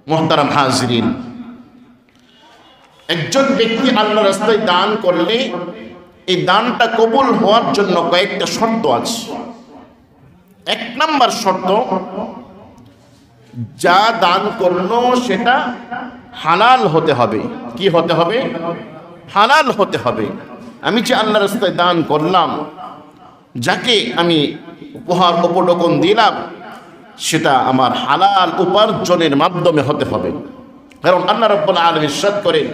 মুহতারাম হাজরিন, একজন ব্যক্তি আল্লাহর রাস্তায় দান করলে এই দানটা কবুল হওয়ার জন্য কয়েকটা শর্ত আছে। এক নাম্বার শর্ত, যা দান করলো সেটা হালাল হতে হবে। কি হতে হবে? হালাল হতে হবে। আমি যে আল্লাহর রাস্তায় দান করলাম, যাকে আমি উপহার উপঢৌকন দিলাম, সেটা আমার হালাল উপার্জনের মাধ্যমে হতে হবে। কারণ আল্লাহ রাব্বুল আলামিন ইরশাদ করেন,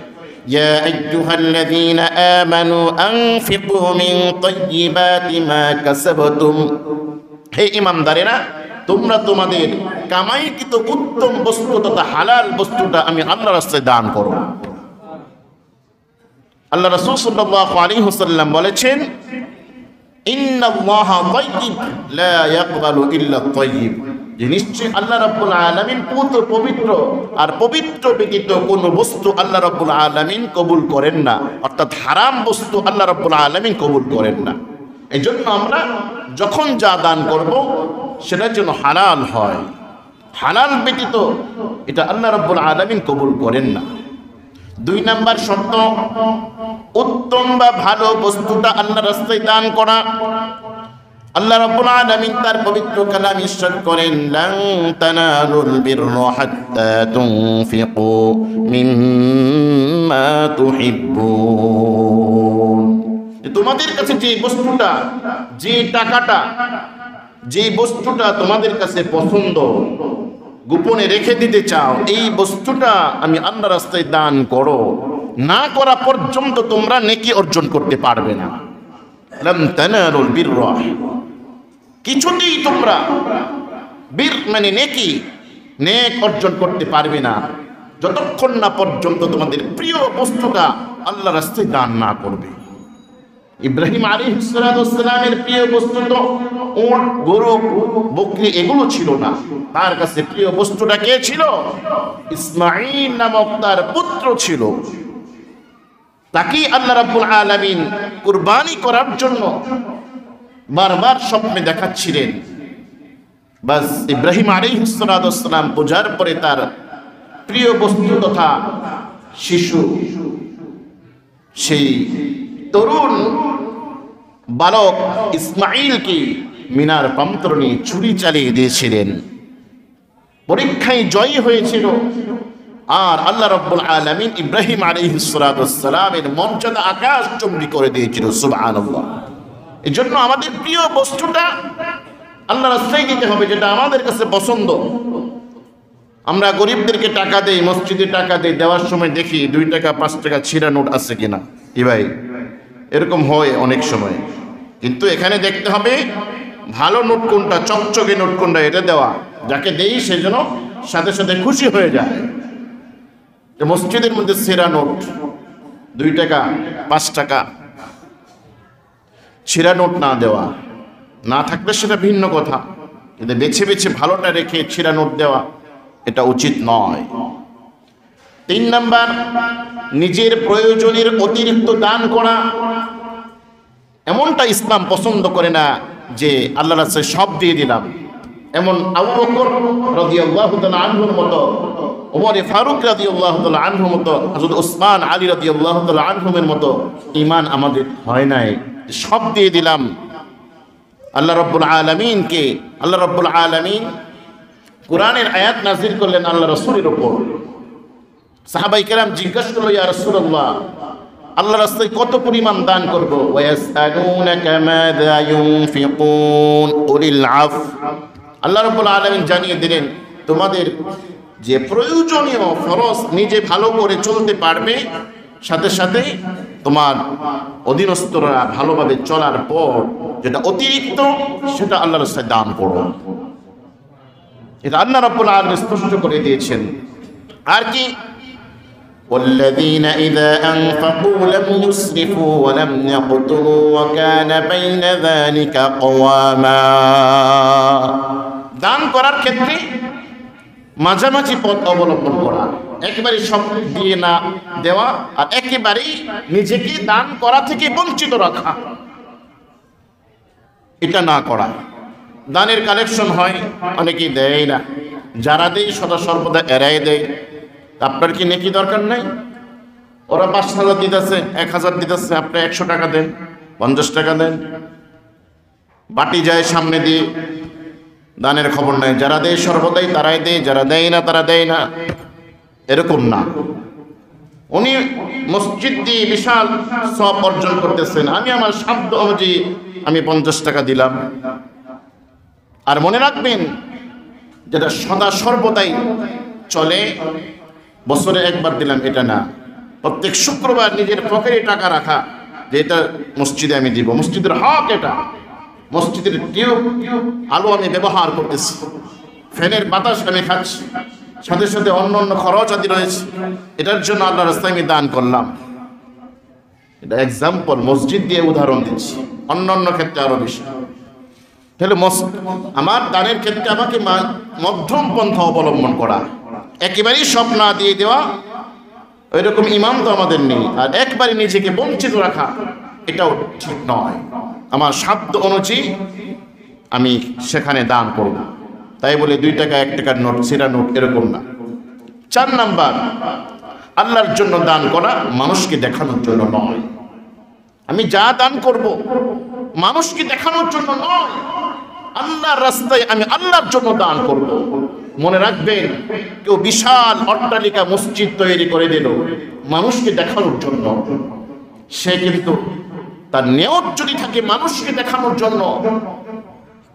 ইয়া আইয়ুহাল্লাযীনা আমানু আনফিকু মিন তাইয়্যিবাতি মা কাসাবতুম, হে ঈমানদারেরা, তোমরা তোমাদের কামাইকৃত উত্তম বস্তু তথা হালাল বস্তুটা আমি আল্লাহর রাস্তায় দান করো। আল্লাহ রাসূল সাল্লাল্লাহু আলাইহি ওয়াসাল্লাম বলেছেন, ইন্নাল্লাহা তাইয়্যিব লা ইয়াকবালু ইল্লা তাইয়্যিব, যে নিশ্চয় আল্লাহ রাব্বুল আলামিন পবিত্র, আর পবিত্র ব্যতীত কোনো বস্তু আল্লাহ রাব্বুল আলামিন কবুল করেন না। অর্থাৎ হারাম বস্তু আল্লাহ রাব্বুল আলামিন কবুল করেন না। এই জন্য আমরা যখন যা দান করব সেটা যেন হালাল হয়। হালাল ব্যতীত এটা আল্লাহ রাব্বুল আলামিন কবুল করেন না। 2 নাম্বার শর্ত, উত্তম বা ভালো বস্তুটা আল্লাহর রাস্তায় দান করা। আল্লাহ রাব্বুল আলামিন তার পবিত্র কালামে ইরশাদ করেন, লান তানালুল বিররা হাত্তা তুনফিকু মিম্মা তুহিব্বুন, তোমাদের কাছে যে বস্তুটা, যে টাকাটা, যে বস্তুটা তোমাদের কাছে পছন্দ, গোপনে রেখে দিতে চাও, এই বস্তুটা আমি আল্লাহর রাস্তায় দান করো। না করা পর্যন্ত তোমরা নেকি অর্জন করতে পারবে না। লাম তানালুল বিররা, কিছুতেই তোমরা বীর মানে নেক অর্জন করতে পারবে না যতক্ষণ না পর্যন্ত তোমাদের প্রিয় বস্তুটা আল্লাহর রাস্তায় দান না করবে। ইব্রাহিম আলাইহিস সালামের প্রিয় বস্তু তো উট, গরু, বকরি এগুলো ছিল না। তার কাছে প্রিয় বস্তুটা কে ছিল? ইসমাঈল নামক তার পুত্র ছিল। তাকে আল্লাহ রাব্বুল আলামিন কুরবানি করার জন্য বারবার স্বপ্নে দেখাচ্ছিলেন। বাস ইব্রাহিম আলাইহিস সালাম পূজার পরে তার প্রিয় বস্তু তথা শিশু, সেই তরুণ বালক ইসমাঈলকে মিনার প্রান্তরে ছুরি চালিয়ে দিয়েছিলেন। পরীক্ষায় জয়ী হয়েছিল। আর আল্লাহ রাব্বুল আলামিন ইব্রাহিম আলাইহিস সালামের মর্যাদা আকাশচুম্বী করে দিয়েছিল। সুবহানাল্লাহ। এই জন্য আমাদের প্রিয় বস্তুটা আল্লাহর রাস্তায় দিতে হবে, যেটা আমাদের কাছে পছন্দ। আমরা গরিবদেরকে টাকা দেই, মসজিদে টাকা দেই, দেওয়ার সময় দেখি 2 টাকা 5 টাকা ছিঁড়া নোট আছে কিনা। কি ভাই, এরকম হয় অনেক সময়। কিন্তু এখানে দেখতে হবে ভালো নোট কোনটা, চকচকে নোট কোনটা, এটা দেওয়া। যাকে দেই সে যেন সাথে সাথে খুশি হয়ে যায়। মসজিদের মধ্যে ছেঁড়া নোট, 2 টাকা 5 টাকা, ছেঁড়া নোট না দেওয়া। না থাকলে সেটা ভিন্ন কথা, কিন্তু বেছে বেছে ভালোটা রেখে ছেঁড়া নোট দেওয়া এটা উচিত নয়। 3 নাম্বার, নিজের প্রয়োজনের অতিরিক্ত দান করা। এমনটা ইসলাম পছন্দ করে না যে আল্লাহর রাস্তায় সব দিয়ে দিলাম। এমন আবু বকর রাদিয়াল্লাহু তাআলা আনহুর মতো, ওমর ফারুক রাদিয়াল্লাহু তাআলা আনহুর মতো, হযরত ওসমান আলী রাদিয়াল্লাহু তাআলা আনহুমের মতো ঈমান আমাদের হয় নাই। সব দিয়ে দিলাম। আল্লাহ রাব্বুল আলামিন কোরআনের আয়াত নাযিল করলেন আল্লাহ রাসূলের উপর। সাহাবায়ে কেরাম জিজ্ঞাসা করল, ইয়া রাসূলুল্লাহ, আল্লাহর রাস্তায় কত পরিমাণ দান করব? ওয়ায়াসআলুনাকা মাযা ইউনফিকুন কুলিল আফ। আল্লাহ রাব্বুল আলামিন জানিয়ে দিলেন, তোমাদের যে প্রয়োজনীয় ফরজ নিজে ভালো করে চলতে পারবে, সাথে সাথে তোমার অধীনস্থরা ভালোভাবে চলার পর যেটা অতিরিক্ত সেটা আল্লাহর রাস্তায় দান করো। এটা আল্লাহ রাব্বুল আলামিন স্পষ্ট করে দিয়েছেন। আর কি, والذين إذا أنفقوا لم يسرفوا ولم يقتروا وكان بين ذلك قواما। দান করার ক্ষেত্রে মাঝামাঝি পথ অবলম্বন করা, একেবারে সব দিয়ে না দেওয়া, আর একেবারেই নিজেকে দান করা থেকে বঞ্চিত রাখা, এটা না করা। দানের কালেকশন হয়, অনেকেই দেয় না। যারা দেয় সদা সর্বদা এড়াই দেয়, আপনার কি নেকি দরকার নাই? ওরা 5,000 দিতেছে, 1,000 দিতেছে, আপনি 100 টাকা দেন, 50 টাকা দেন, বাটি যায় সামনে দিয়ে, দানের খবর নাই। যারা দেয় সর্বদাই তারাই দেয়, যারা দেয় না তারা দেয় না, এরকম না। উনি মসজিদ দিয়ে বিশাল সওয়াব অর্জন করতেছেন, আমি আমার সাধ্য অনুযায়ী আমি 50 টাকা দিলাম। আর মনে রাখবেন, যেটা সদা সর্বদাই চলে, বছরে একবার দিলাম এটা না, প্রত্যেক শুক্রবার নিজের পকেটে টাকা রাখা, যে এটা মসজিদে আমি দিব, মসজিদের হক, এটা মসজিদের টিউব আলো আমি ব্যবহার করতেছি, ফ্যানের বাতাস আমি খাচ্ছি, সাথে সাথে অন্য অন্য খরচ আদি রয়েছে, এটার জন্য আল্লাহর রাস্তায় আমি দান করলাম। এটা এক্সাম্পল, মসজিদ দিয়ে উদাহরণ দিচ্ছি, অন্য অন্য ক্ষেত্রে আরো বেশি। তাহলে আমার দানের ক্ষেত্রে আমাকে মধ্যম পন্থা অবলম্বন করা, একেবারেই সব না দিয়ে দেওয়া, ওই রকম ইমান তো আমাদের নেই। আর একবারে নিজেকে বঞ্চিত রাখা, এটাও ঠিক নয়। আমার সাধ্য অনুযায়ী আমি সেখানে দান করব, তাই বলে 2 টাকা 1 টাকার নোট, সিরা নোট, এরকম না। 4 নাম্বার, আল্লাহর জন্য দান করা, মানুষকে দেখানোর জন্য নয়। আমি যা দান করব মানুষকে দেখানোর জন্য নয়, আল্লাহর রাস্তায় আমি আল্লাহর জন্য দান করব। মনে রাখবেন, কেউ বিশাল অট্টালিকা মসজিদ তৈরি করে দিল মানুষকে দেখানোর জন্য, সে কিন্তু তার নিয়ত যদি থাকে মানুষকে দেখানোর জন্য,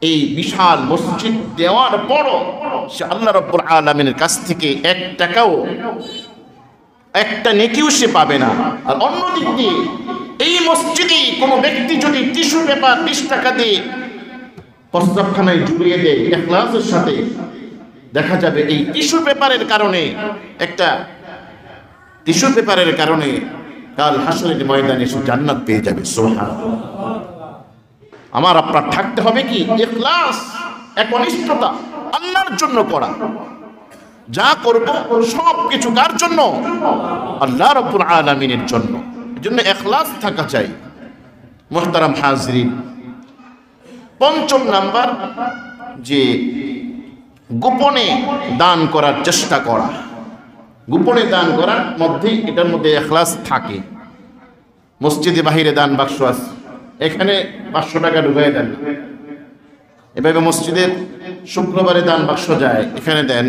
এই বিশাল মসজিদ দেওয়ার পরও সে আল্লাহ রাব্বুল আলামিনের কাছ থেকে 1 টাকাও, একটা নেকিও সে পাবে না। আর অন্যদিক দিয়ে এই মসজিদে কোনো ব্যক্তি যদি টিস্যু পেপার 20 টাকা দিয়ে প্রস্রাবখানায় ঝুলিয়ে দেয় ইখলাসের সাথে, দেখা যাবে এই টিস্যু পেপারের কারণে, একটা টিস্যু পেপারের কারণে কাল হাসরের ময়দানে সে জান্নাত পেয়ে যাবে। সুবহানাল্লাহ। আমার আপনার থাকতে হবে কি? ইখলাস, একনিষ্ঠতা, আল্লাহর জন্য করা। যা করব সব কিছু কার জন্য? আল্লাহ রাব্বুল আলামিনের জন্য। এজন্য ইখলাস থাকা চাই। মুহতারাম হাজরিন, 5ম নাম্বার, যে গোপনে দান করার চেষ্টা করা। গোপনে দান করার মধ্যে, এটার মধ্যে ইখলাস থাকে। মসজিদে বাহিরে দান বাক্স আছে, এখানে 500 টাকা ঢুকাই দেন, এভাবে মসজিদের শুক্রবারে দান বাক্স যায়, এখানে দেন।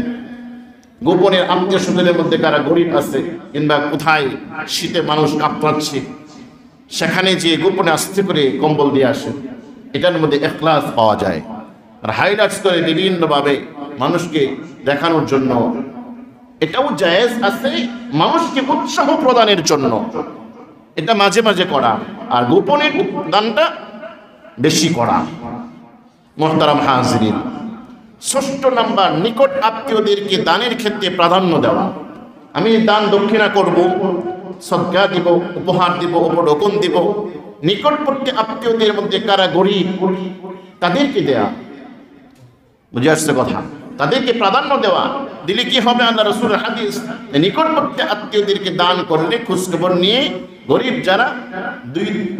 গোপনের আত্মীয় স্বজনের মধ্যে কারা গরিব আছে, কিংবা কোথায় শীতে মানুষ কাঁপছে, সেখানে যে গোপনে আস্তে করে কম্বল দিয়ে আসে, এটার মধ্যে ইখলাস পাওয়া যায়। আর হাইলাইটস করে বিভিন্নভাবে মানুষকে দেখানোর জন্য, এটাও জায়েজ আছে, মানুষকে উৎসাহ প্রদানের জন্য, এটা মাঝে মাঝে করা। আর গোপনের দানটা বেশি করা। মুহতারাম হাজরিন, 6ষ্ঠ নাম্বার, নিকট আত্মীয়দেরকে দানের ক্ষেত্রে প্রাধান্য দেওয়া। আমি দান দক্ষিণা করব, সদকা দিব, উপহার দিব, উপঢৌকন দিব, নিকটবর্তী আত্মীয়দের মধ্যে কারা গরিব তাদেরকে দেয়া। বুঝে আসছে কথা? তাদেরকে প্রাধান্য দেওয়া। দিলে কি হবে? আল্লাহ রাসূলের হাদিস, নিকটবর্তী আত্মীয়দেরকে দান করলে, খোঁজখবর নিয়ে, গরিব যারা,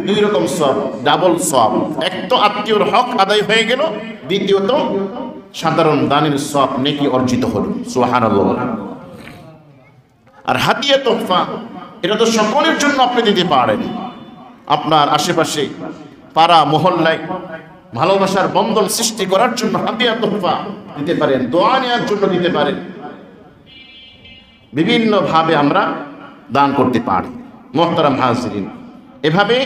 দুই রকম সওয়াব, ডাবল সওয়াব। এক তো আত্মীয়র হক আদায় হয়ে গেল, দ্বিতীয়ত সাধারণ দানের সওয়াব, নেকি অর্জিত হলো। সুবহানাল্লাহ। আর হাদিয়া তোহফা, এটা তো সকলের জন্য আপনি দিতে পারেন। আপনার আশেপাশে পাড়া মহল্লায় ভালোবাসার বন্ধন সৃষ্টি করার জন্য হাদিয়া তোহফা দিতে পারেন, দোয়া নেওয়ার জন্য দিতে পারেন। বিভিন্ন ভাবে আমরা দান করতে পারি। মুহতারাম হাজরিন, এভাবে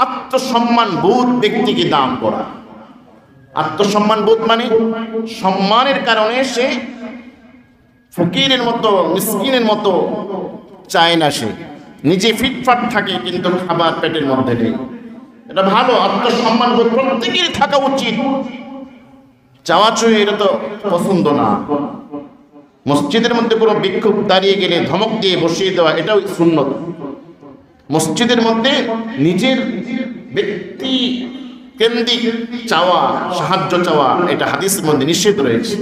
আত্মসম্মান বোধ ব্যক্তিকে দান করা। আত্মসম্মান বোধ মানে সম্মানের কারণে সে ফকিরের মতো, মিসকিনের মতো চায় না, সে নিজে ফিটফাট থাকে কিন্তু খাবার পেটের মধ্যে নেই। এটা ভালো। আত্মসম্মান বোধ প্রত্যেকেরই থাকা উচিত। চাওয়াচুই এটা তো পছন্দ না। মসজিদের মধ্যে কোনো বিক্ষোভ দাঁড়িয়ে গেলে ধমক দিয়ে বসিয়ে দেওয়া, এটাও সুন্নত। মসজিদের মধ্যে নিজের ব্যক্তি কেন্দ্রিক চাওয়া, সাহায্য চাওয়া, এটা হাদিসের মধ্যে নিষেধ রয়েছে।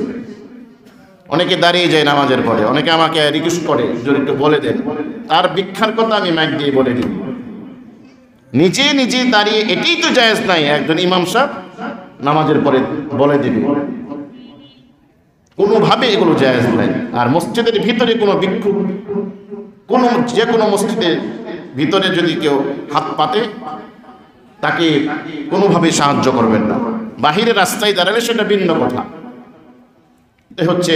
অনেকে দাঁড়িয়ে যায় নামাজের পরে, অনেকে আমাকে রিকোয়েস্ট করে যদি একটু বলে দেন, তার ভিক্ষার কথা আমি মাইক দিয়ে বলে দিই। নিজে নিজে দাঁড়িয়ে এটাই তো জায়েজ নাই। একজন ইমাম সাহেব নামাজের পরে বলে দিবে, কোনোভাবে এগুলো জায়েজ নাই। আর মসজিদের ভিতরে কোনো ভিক্ষুক, যে কোনো মসজিদের ভিতরে যদি কেউ হাত পাতে তাকে কোনোভাবে সাহায্য করবেন না। বাহিরে রাস্তায় দাঁড়ালে সেটা ভিন্ন কথা। এ হচ্ছে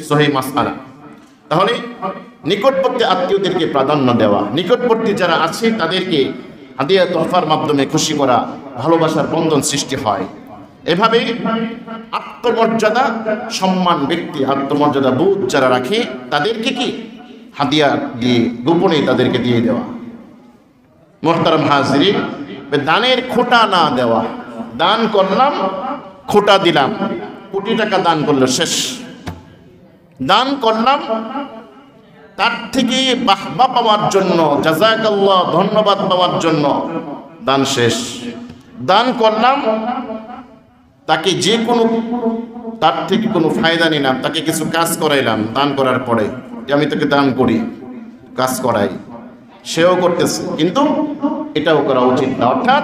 সহিহ মাসআলা। তাহলে নিকটবর্তী আত্মীয়দেরকে প্রাধান্য দেওয়া, নিকটবর্তী যারা আছে তাদেরকে হাদিয়া তোহফার মাধ্যমে খুশি করা, ভালোবাসার বন্ধন সৃষ্টি হয়। এভাবে আত্মমর্যাদা সম্মান ব্যক্তি, আত্মমর্যাদা বোধ যারা রাখে তাদেরকে কি হাদিয়া দিয়ে গোপনে তাদেরকে দিয়ে দেওয়া। মুহতারাম হাজিরিন, দানের খোটা না দেওয়া। দান করলাম, খোটা দিলাম, কোটি টাকা দান করলো, শেষ। দান করলাম, তার থেকে বাহবা পাওয়ার জন্য, জাযাকাল্লাহ, ধন্যবাদ পাওয়ার জন্য দান শেষ। দান করলাম, তাকে যে কোনো, তার থেকে কোনো ফায়দা নিলাম, তাকে কিছু কাজ করাইলাম দান করার পরে, যে আমি তোকে দান করি, কাজ করাই, সেও করতেছে, কিন্তু এটাও করা উচিত না। অর্থাৎ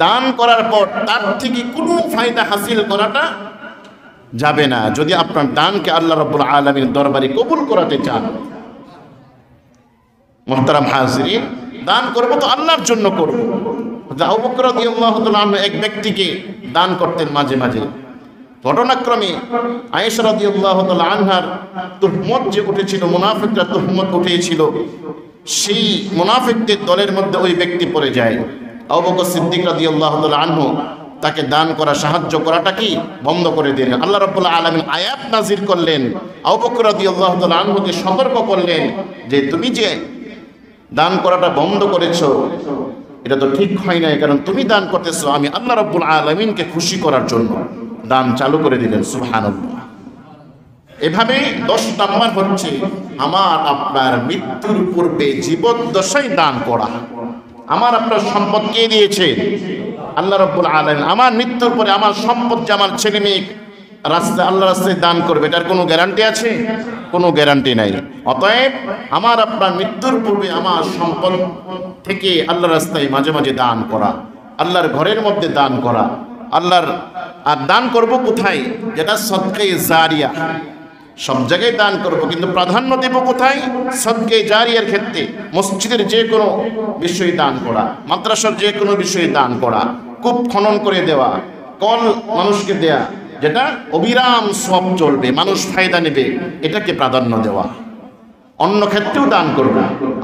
দান করার পর তার থেকে কোনো ফায়দা হাসিল করাটা যাবে না, যদি আপনার দানকে আল্লাহ রাব্বুল আলামিনের দরবারে কবুল করাতে চান। মুহতারাম হাজিরিন, দান করব তো আল্লাহর জন্য করব। আবু বকর রাদিয়াল্লাহু তাআলা আনহু এক ব্যক্তিকে দান করতেন মাঝে মাঝে। ঘটনাক্রমে আয়েশা রাদিয়াল্লাহু তাআলা আনহার তুহমত যে উঠেছিল, মুনাফিকরা তুহমত উঠিয়েছিল, সেই মুনাফিকদের দলের মধ্যে ওই ব্যক্তি পড়ে যায়। আবু বকর সিদ্দিক রাদিয়াল্লাহু তাআলা আনহু তাকে দান করা, সাহায্য করাটা কি বন্ধ করে দিলেন। আল্লাহ রাব্বুল আলামিন আয়াত নাযিল করলেন, আবু বকর রাদিয়াল্লাহু তাআলা আনহুকে সতর্ক করলেন যে তুমি যে দান করাটা বন্ধ করেছো, এটা তো ঠিক হয় নাই, কারণ তুমি দান করতেছো আমি আল্লাহ রাব্বুল আলামিনকে খুশি করার জন্য। দান চালু করে দিলেন, সুবহানাল্লাহ। এভাবে 10 নাম্বার হচ্ছে আমার আপনার মৃত্যুর পূর্বে জীবদ্দশায় দান করা। আমার আপনার সম্পদ কে দিয়েছে? আল্লাহ রাব্বুল আলামিন। আমার মৃত্যুর পরে আমার সম্পদ যে আমার ছেলে মেয়ে রাস্তায়, আল্লাহ রাস্তায় দান করবে, এটার কোনো গ্যারান্টি আছে? কোনো গ্যারান্টি নাই। অতএব আমার আপনার মৃত্যুর পূর্বে আমার সম্পদ থেকে আল্লাহর রাস্তায় মাঝে মাঝে দান করা, আল্লাহর ঘরের মধ্যে দান করা। আল্লাহর আর দান করব কোথায়? যেটা সদকায়ে জারিয়া, সব জায়গায় দান করব, কিন্তু প্রাধান্য দেব কোথায়? সদকায়ে জারিয়ার ক্ষেত্রে। মসজিদের যে কোনো বিষয়ে দান করা, মাদ্রাসার যে কোনো বিষয়ে দান করা, কূপ খনন করে দেওয়া, কল মানুষকে দেয়া, যেটা অবিরাম সব চলবে, মানুষ ফায়দা নেবে, এটাকে প্রাধান্য দেওয়া। অন্য ক্ষেত্রেও দান করব।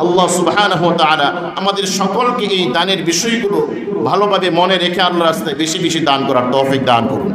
আল্লাহ সুবহানাহু ওয়া তাআলা আমাদের সকলকে এই দানের বিষয়গুলো ভালোভাবে মনে রেখে আল্লাহর রাস্তায় বেশি বেশি দান করার তৌফিক দান করুন।